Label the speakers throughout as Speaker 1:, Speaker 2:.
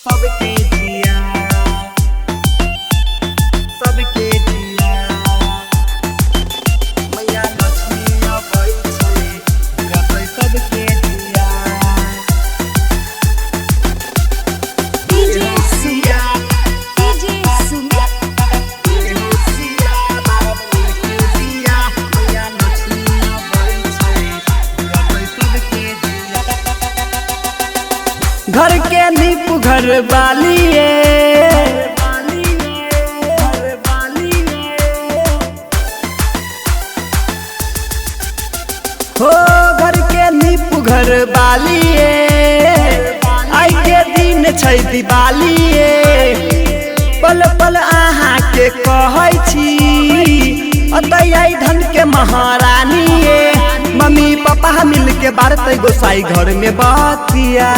Speaker 1: सबके जिया सबके जिया मैया लक्ष्मी अबै छै रतै सबके जिया
Speaker 2: DJ Sumit, DJ Sumit,
Speaker 1: सिया बाबा के जिया मैया लक्ष्मी अबै छै रतै सबके जिया घर के नीप घर वालिए हो घर के नीप घर वालिए आई के दिन छै दिवालिए पल पल अहाँ के कहै छी अतै आई धन के महारानिए मम्मी पापा मिल के बारतै गोसाई घर में बतिया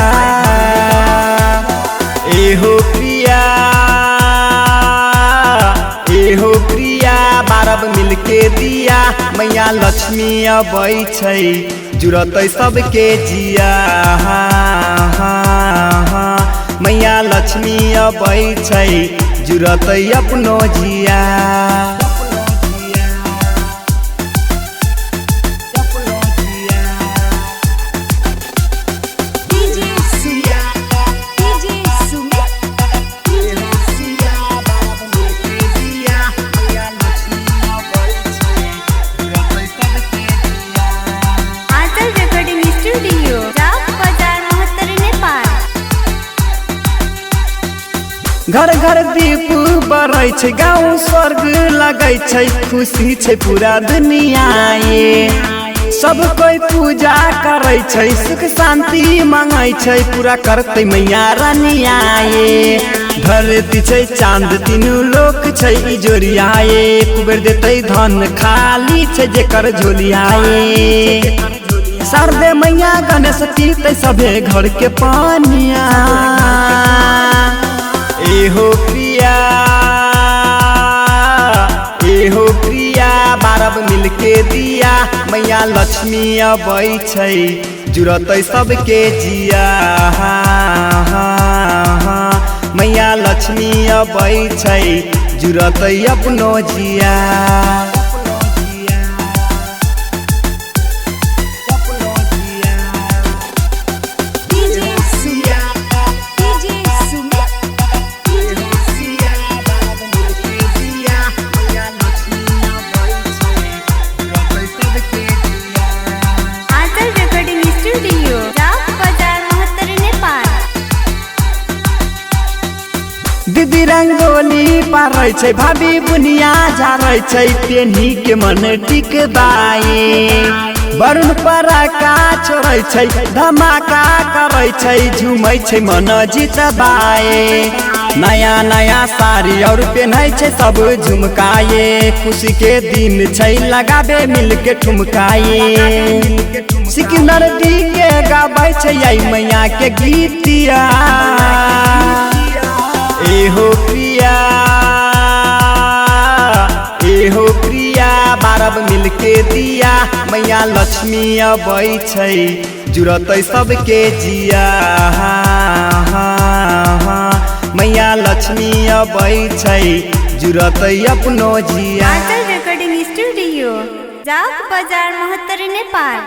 Speaker 1: एहो प्रिया बारब मिल के दिया मैया लक्ष्मी अबै छै जुड़तै सबके जिया मैया लक्ष्मी अबै छै जुड़तै अपनो जिया
Speaker 2: DJ Sumit, DJ Sumit, Aanchal Recording Studio, Chowk Bazaar, Mahatar, Nepal.
Speaker 1: घर घर दीप बरै छै गाँव स्वर्ग लगै छै खुशी छै पूरा दुनिया ये सब कोई पूजा करै छै सुख शांति मांगै छै पूरा करतै मैया रानिया ये धरती छै चांद तीनू लोक छै इजोरिया ये कुबेर देतै धन खाली छै जेकर झोलिया ये शारदे मैया गणेश पीतै सभे घर के पानिया एहो प्रिया बारब मिल के दिया मैया लक्ष्मी अबै छै जुड़तै सबके जिया मैया लक्ष्मी अबै छै जुड़तै अपनो जिया
Speaker 2: DJ Sumit, DJ Sumit, Aanchal Recording Studio, Chowk Bazaar, Mahatar, Nepal.
Speaker 1: दीदी रंगोली पारै छै भाभी बुनिया झारै छै पेन्ही के मन टिकबाए वरुण पराका छोड़ै छै धमाका करै छै झुमै छै मन जितबाए नया नया साड़ी और पहनै छै सब झुमकाए खुशी के दिन छै लगाबे मिल के ठुमकाए सिकंदर दी के गाबै छै आई मैया के गीतिया एहो प्रिया बारब मिल के दिया मैया लक्ष्मी अबै छै जुड़तै सबके जिया मैया लक्ष्मी अबै छै जुड़तै अपनो जिया
Speaker 2: Aanchal Recording Studio, Chowk Bazaar, Mahatar, Nepal.